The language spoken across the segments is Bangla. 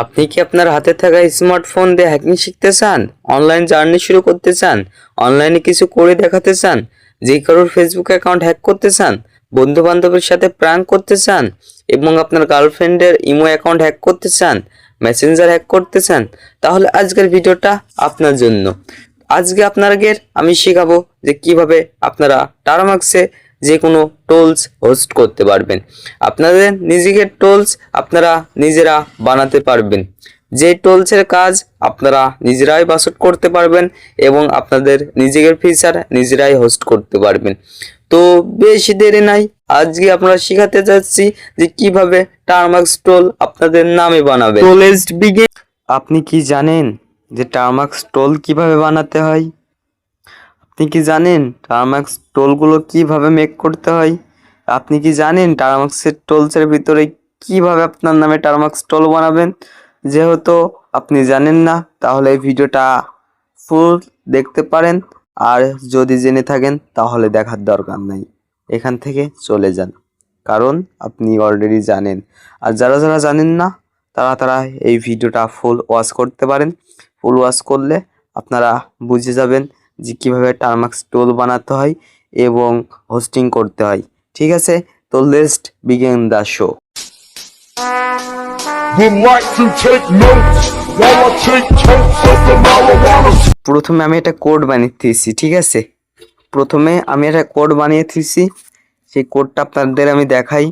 আপনি কি আপনার হাতে থাকা স্মার্টফোন দিয়ে হ্যাকিং শিখতে চান, অনলাইন জার্নি শুরু করতে চান, অনলাইনে কিছু করে দেখাতে চান, যে কারোর ফেসবুক অ্যাকাউন্ট হ্যাক করতে চান, বন্ধু বান্ধবের সাথে প্র্যাঙ্ক করতে চান এবং আপনার গার্লফ্রেন্ডের ইমো অ্যাকাউন্ট হ্যাক করতে চান, মেসেঞ্জার হ্যাক করতে চান, তাহলে আজকের ভিডিওটা আপনার জন্য। আজকে আপনাদের আমি শেখাবো যে কিভাবে আপনারা টারমাক্সে যে কোনো টুলস হোস্ট করতে পারবেন। আপনাদের নিজেদের টুলস আপনারা নিজেরা বানাতে পারবেন। যে টুলসের কাজ আপনারা নিজেরাই বাছট করতে পারবেন এবং আপনাদের নিজেদের ফিচার নিজেরাই হোস্ট করতে পারবেন। তো বেশি দেরি নাই, আজকে আপনারা শেখাতে যাচ্ছি যে কিভাবে টারমাক্স টুল আপনাদের নামে বানাবেন। তো লেটস বিগিন। আপনি কি জানেন যে টারমাক্স টুল কিভাবে বানাতে হয়? আপনি কি জানেন টারমাক্স টোলগুলো কিভাবে মেক করতে হয়? আপনি কি জানেন টারমাক্সের টোলসের ভিতরে কিভাবে আপনার নামে টারমাক্স টোল বানাবেন? যেহেতু আপনি জানেন না, তাহলে এই ভিডিওটা ফুল দেখতে পারেন, আর যদি জেনে থাকেন তাহলে দেখার দরকার নাই, এখান থেকে চলে যান, কারণ আপনি অলরেডি জানেন। আর যারা যারা জানেন না তারা এই ভিডিওটা ফুল ওয়াচ করতে পারেন। ফুল ওয়াচ করলে আপনারা বুঝে যাবেন যে কীভাবে টারমাক্স টুল বানাতে হয় এবং হোস্টিং করতে হয়। ঠিক আছে, তো লেটস বিগিন দ্য শো। প্রথমে আমি একটা কোড বানিয়েছি, ঠিক আছে? প্রথমে আমি একটা কোড বানিয়েছি, সেই কোডটা আপনাদের আমি দেখাই।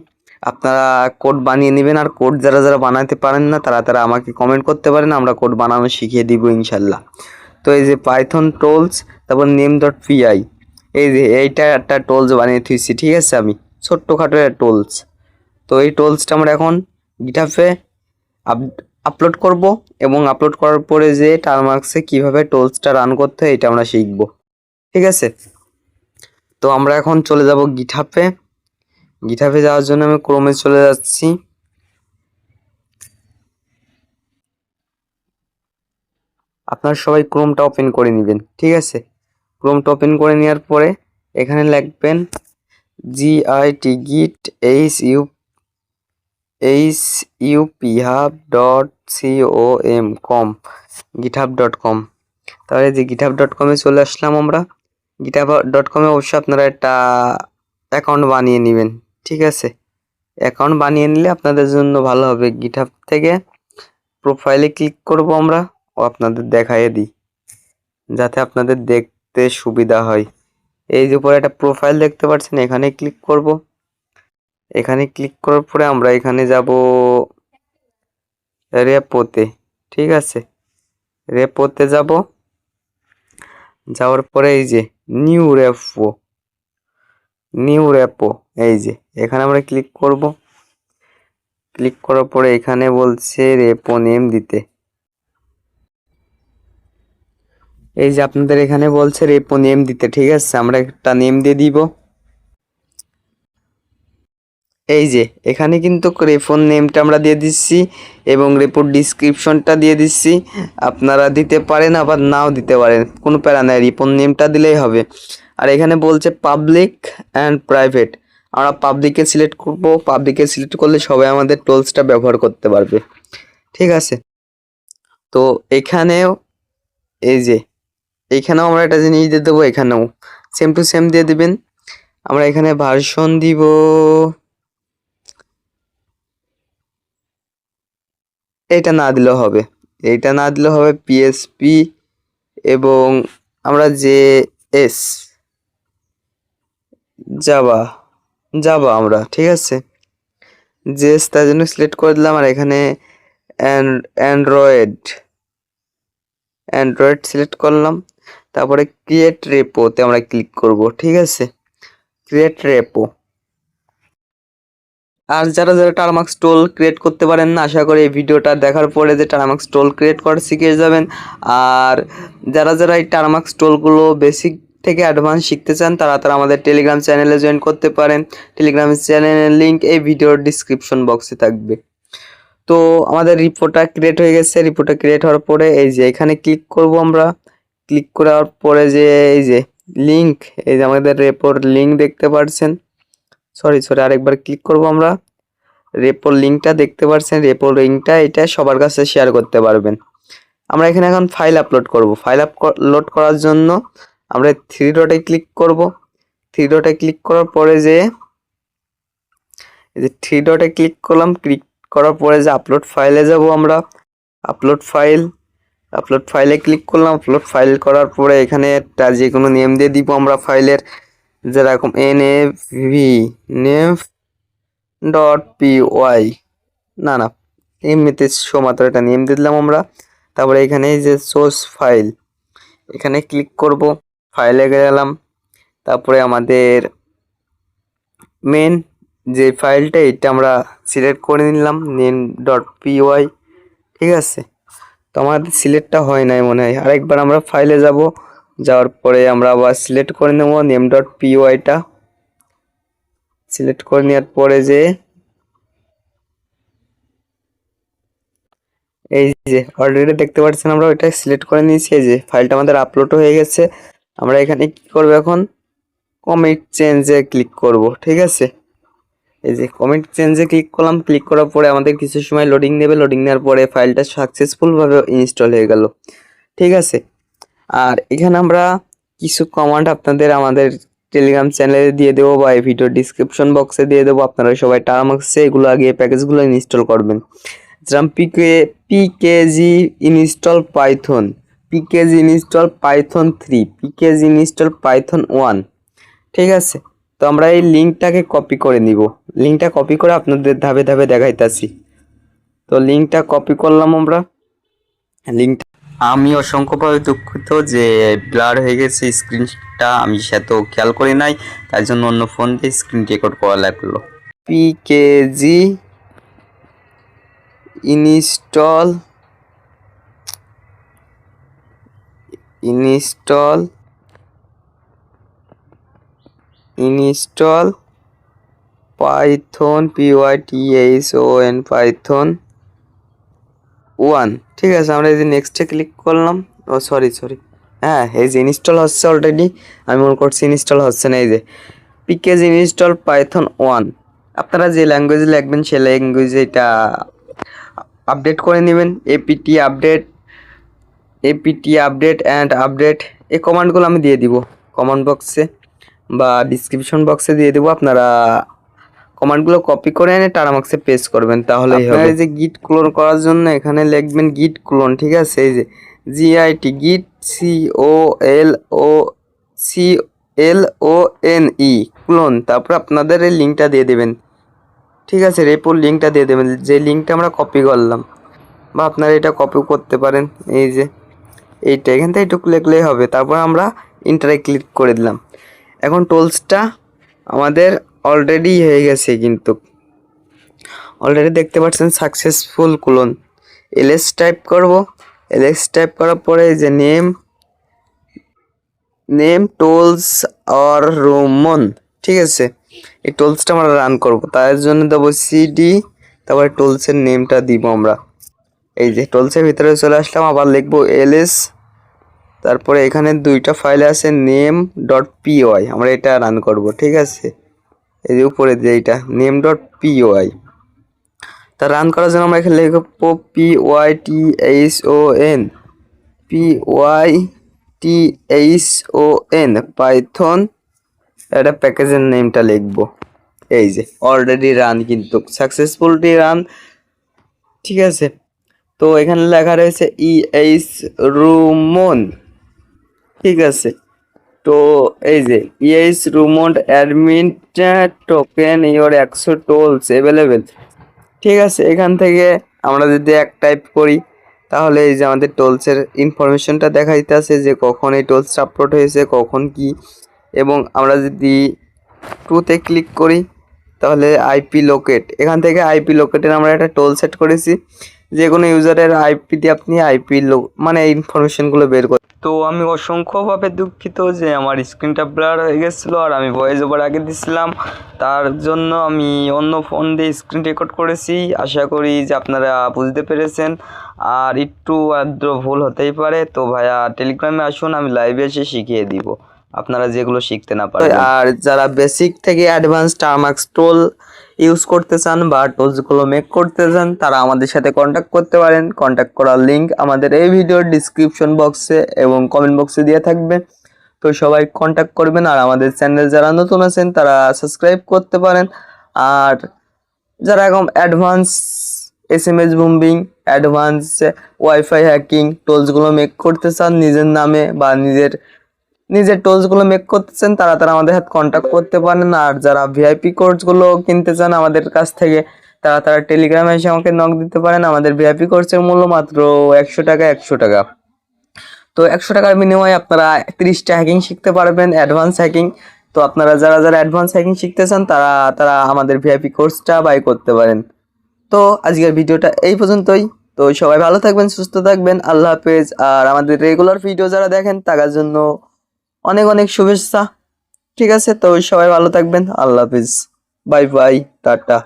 আপনারা কোড বানিয়ে নেবেন, আর কোড যারা যারা বানাতে পারেন না তারা আমাকে কমেন্ট করতে পারেন, আমরা কোড বানানো শিখিয়ে দিব ইনশাল্লাহ। তো এই যে পাইথন টোলস, তারপর name.py, এই যে এইটা একটা টোলস বানিয়ে থুইছি, ঠিক আছে? আমি ছোট্টখাটো একটা টোলস। তো এই টোলসটা আমরা এখন গিটহাবে আপলোড করব এবং আপলোড করার পরে যে টারমাক্সে কিভাবে টোলসটা রান করতে হয় এটা আমরা শিখব, ঠিক আছে? তো আমরা এখন চলে যাব গিটহাবে। গিটহাবে যাওয়ার জন্য আমি ক্রোমে চলে যাচ্ছি। আপনারা সবাই ক্রোমটা ওপেন করে নেবেন, ঠিক আছে? ক্রোমটা ওপেন করে নেওয়ার পরে এখানে লিখবেন github.com github.com। তাহলে যে github.com-এ চলে আসলাম আমরা। github.com-এ অবশ্যই আপনারা একটা অ্যাকাউন্ট বানিয়ে নেবেন, ঠিক আছে? অ্যাকাউন্ট বানিয়ে নিলে আপনাদের জন্য ভালো হবে। গিটহাব থেকে প্রোফাইলে ক্লিক করব আমরা, ও আপনাদের দেখাইয়ে দিই যাতে আপনাদের দেখতে সুবিধা হয়। এই যে উপরে একটা প্রোফাইল দেখতে পাচ্ছেন, এখানে ক্লিক করব। এখানে ক্লিক করার পরে আমরা এখানে যাব রেপোতে, ঠিক আছে? রেপোতে যাব। যাওয়ার পরে এই যে নিউ রেপো, এই যে এখানে আমরা ক্লিক করব। ক্লিক করার পরে এখানে বলছে রেপো নেম দিতে। এই যে আপনাদের এখানে বলছে রেপো নেম দিতে, ঠিক আছে? আমরা একটা নেম দিয়ে দিব। এই যে এখানে কিন্তু রেপোর নেমটা আমরা দিয়ে দিচ্ছি এবং রেপোর ডিসক্রিপশনটা দিয়ে দিচ্ছি। আপনারা দিতে পারেন আবার নাও দিতে পারেন, কোনো প্যারা নাই, রেপোর নেমটা দিলেই হবে। আর এখানে বলছে পাবলিক অ্যান্ড প্রাইভেট, আমরা পাবলিকে সিলেক্ট করব। পাবলিকে সিলেক্ট করলে সবাই আমাদের টুলসটা ব্যবহার করতে পারবে, ঠিক আছে? তো এখানেও এই যে এখানেও আমরা একটা জিনিস দিয়ে দেবো, এখানেও সেম টু সেম দিয়ে দিবেন। আমরা এখানে ভার্সন দিব এটা না দিলেও হবে, এইটা না দিলেও হবে পিএসপি এবং আমরা যে এস যাবা আমরা, ঠিক আছে? যে এস তার জন্য সিলেক্ট করে দিলাম। আর এখানে অ্যান্ড্রয়েড সিলেক্ট করলাম। তারপরে ক্রিয়েট রেপোতে আমরা ক্লিক করব, ঠিক আছে? Create repo. আর যারা যারা টারমাক্স টোল ক্রিয়েট করতে পারেন না, আশা করি এই ভিডিওটা দেখার পরে যে টারমাক্স টোল ক্রিয়েট করা শিখে যাবেন। আর যারা যারা এই টারমাক্স টোলগুলো বেসিক থেকে অ্যাডভান্স শিখতে চান তারা আমাদের টেলিগ্রাম চ্যানেলে জয়েন করতে পারেন। টেলিগ্রাম চ্যানেলের লিঙ্ক এই ভিডিওর ডিসক্রিপশন বক্সে থাকবে। তো আমাদের রিপোর্টটা ক্রিয়েট হয়ে গেছে। রিপোর্টটা ক্রিয়েট হওয়ার পরে এই যে এখানে ক্লিক করব আমরা। ক্লিক করার পরে যে এই যে লিঙ্ক, এই যে আমাদের রেপোর লিঙ্ক দেখতে পাচ্ছেন। সরি আরেকবার ক্লিক করব আমরা। রেপোর লিঙ্কটা দেখতে পাচ্ছেন, রেপোর লিঙ্কটা এটা সবার কাছে শেয়ার করতে পারবেন। আমরা এখানে এখন ফাইল আপলোড করব। ফাইল আপলোড করার জন্য আমরা থ্রি ডটে ক্লিক করব। থ্রি ডটে ক্লিক করার পরে যে এই যে থ্রি ডটে ক্লিক করলাম, ক্লিক করার পরে যে আপলোড ফাইলে যাব আমরা। আপলোড ফাইলে ক্লিক করলাম। আপলোড ফাইল করার পরে এখানে একটা যে কোনো নেম দিয়ে দিব আমরা ফাইলের, যেরকম NAV নেম ডট PY, না এমনিতে মাত্র একটা নেম দিলাম আমরা। তারপরে এখানে যে সোর্স ফাইল, এখানে ক্লিক করব, ফাইলে গেলাম। তারপরে আমাদের মেন যে ফাইলটা এটা আমরা সিলেক্ট করে নিলাম, নেম ডট PY। ঠিক আছে, তো আমাদের সিলেক্টটা হয় নাই মনে হয়। আরেকবার আমরা ফাইলে যাব, যাওয়ার পরে আমরা আবার সিলেক্ট করে নেব নেম ডট PYটা। সিলেক্ট করে নেওয়ার পরে যে এই যে অলরেডি দেখতে পাচ্ছেন আমরা ওইটা সিলেক্ট করে নিয়েছি। এই যে ফাইলটা আমাদের আপলোড হয়ে গেছে। আমরা এখানে কি করব, এখন কমিট চেঞ্জে ক্লিক করব। ঠিক আছে, এই যে কমিট চেঞ্জে ক্লিক করলাম। ক্লিক করার পরে আমাদের কিছু সময় লোডিং নেবে। লোডিং নেওয়ার পরে ফাইলটা সাকসেসফুলভাবে ইনস্টল হয়ে গেল। ঠিক আছে, আর এখানে আমরা কিছু কমান্ড আপনাদের আমাদের টেলিগ্রাম চ্যানেলে দিয়ে দেবো বা এই ভিডিও ডিসক্রিপশন বক্সে দিয়ে দেবো। আপনারা সবাই টার্মক্সে এগুলো আগে প্যাকেজগুলো ইনস্টল করবেন। যেমন PKG install Python, PKG install Python 3, PKG install Python 1। ঠিক আছে, তো আমরা এই লিঙ্কটাকে কপি করে নিব। লিঙ্কটা কপি করে আপনাদের ধাপে ধাপে দেখাইতাছি। তো লিঙ্কটা কপি করলাম আমরা। লিঙ্ক আমি অসংখ্যভাবে দুঃখিত যে ব্লার হয়ে গেছে স্ক্রিনটা, আমি সেটা খেয়াল করি নাই, তার জন্য অন্য ফোন দিয়ে স্ক্রিন রেকর্ড করা লাগলো। PKG install Python PYTHON Python 1। ঠিক আছে, আমরা এই যে নেক্সটে ক্লিক করলাম। ও সরি, হ্যাঁ এই যে ইনস্টল হচ্ছে অলরেডি, আমি মনে করছি ইনস্টল হচ্ছে না। এই যে পিকেজি ইনস্টল পাইথন 1, আপনারা যে ল্যাঙ্গুয়েজে লিখবেন সেই ল্যাঙ্গুয়েজে এটা আপডেট করে নেবেন। APT আপডেট অ্যান্ড আপডেট, এই কমান্ডগুলো আমি দিয়ে দিব কমান্ড বক্সে বা ডিসক্রিপশন বক্সে দিয়ে দেবো। আপনারা কমান্ডগুলো কপি করে এনে টার্মক্সে পেস্ট করবেন, তাহলেই হবে। এই যে গিট ক্লোন করার জন্য এখানে লিখবেন গিট ক্লোন। ঠিক আছে, এই যে GIT গিট CLONE ক্লোন। তারপর আপনাদের এই লিঙ্কটা দিয়ে দেবেন। ঠিক আছে, রেপোর লিঙ্কটা দিয়ে দেবেন, যে লিঙ্কটা আমরা কপি করলাম, বা আপনারা এটা কপি করতে পারেন। এই যে এইটা এখান থেকে একটু লিখলেই হবে। তারপর আমরা ইন্টারে ক্লিক করে দিলাম। এখন টুলসটা আমাদের অলরেডি হয়ে গেছে, কিন্তু অলরেডি দেখতে পাচ্ছেন সাকসেসফুল ক্লোন। LS টাইপ করব। LS টাইপ করার পরে যে নেম টুলস অর রোমন। ঠিক আছে, এই টুলসটা আমরা রান করব, তার জন্য দেবো CD, তারপরে টুলসের নেমটা দিব আমরা। এই যে টুলসের ভিতরে চলে আসলাম, আবার লিখবো LS, তারপরে এখানে দুইটা ফাইল আছে নেম ডট PY, আমরা এটা রান করব। ঠিক আছে, এই যে উপরে যে এইটা নেম ডট PY, তা রান করার জন্য আমরা এখানে লিখবো PYTHON পাইথন, এটা প্যাকেজের নেমটা লিখবো। এই যে অলরেডি রান, কিন্তু সাকসেসফুলি রান। ঠিক আছে, তো এখানে লেখা রয়েছে EH রুমন। ঠিক আছে, তো এই যে EH Rumon admin token your 100 tours available. ঠিক আছে, এখান থেকে আমরা যদি এক টাইপ করি, তাহলে এই যে আমাদের টোলসের ইনফরমেশনটা দেখাইতেছে যে কখন এই টোলসটা আপলোড হয়েছে, কখন কি। এবং আমরা যদি টুতে ক্লিক করি, তাহলে IP লোকেট, এখান থেকে IP লোকেটের আমরা একটা টোল সেট করেছি, যে কোনো ইউজারের IP দিয়ে আপনি মানে এই ইনফরমেশনগুলো বের করেন। তো আমি অসংখ্যভাবে দুঃখিত যে আমার স্ক্রিনটা ব্লার হয়ে গেছিলো, আর আমি ভয়েস ওভার আগে দিছিলাম, তার জন্য আমি অন্য ফোন দিয়ে স্ক্রিন রেকর্ড করেছি। আশা করি যে আপনারা বুঝতে পেরেছেন, আর একটু আদ্র ভুল হতেই পারে। তো ভাইয়া টেলিগ্রামে আসুন, আমি লাইভে এসে শিখিয়ে দিব আপনারা যেগুলো শিখতে না পারেন। আর যারা বেসিক থেকে অ্যাডভান্স টার্মাক্স টোল ইউজ করতে চান বা টুলসগুলো মেক করতে চান, তারা আমাদের সাথে কন্ট্যাক্ট করতে পারেন। কন্ট্যাক্ট করার লিঙ্ক আমাদের এই ভিডিওর ডিসক্রিপশন বক্সে এবং কমেন্ট বক্সে দিয়ে থাকবে। তো সবাই কন্ট্যাক্ট করবেন। আর আমাদের চ্যানেল যারা নতুন আছেন তারা সাবস্ক্রাইব করতে পারেন। আর যারা এখন advance SMS bombing, advance wifi hacking টুলসগুলো মেক করতে চান নিজের নামে বা নিজের টুলসগুলো মেক করতে চান, তারা আমাদের সাথে কন্ট্যাক্ট করতে পারেন। আর যারা ভিআইপি কোর্সগুলো কিনতে চান আমাদের কাছ থেকে, তারা টেলিগ্রামে এসে আমাকে নক দিতে পারেন। আমাদের ভিআইপি কোর্সের মূল্য মাত্র 100 টাকা। তো 100 টাকার বিনিময়ে আপনারা 30টা হ্যাকিং শিখতে পারবেন, অ্যাডভান্স হ্যাকিং। তো আপনারা যারা অ্যাডভান্স হ্যাকিং শিখতে চান তারা আমাদের ভিআইপি কোর্সটা বাই করতে পারেন। তো আজকের ভিডিওটা এই পর্যন্তই। তো সবাই ভালো থাকবেন, সুস্থ থাকবেন, আল্লাহ হাফেজ। আর আমাদের রেগুলার ভিডিও যারা দেখেন তাদের জন্য অনেক অনেক শুভেচ্ছা। ঠিক আছে, তো সবাই ভালো থাকবেন, আল্লাহ হাফেজ, বাই বাই, টাটা।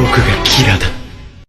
僕がキラだ。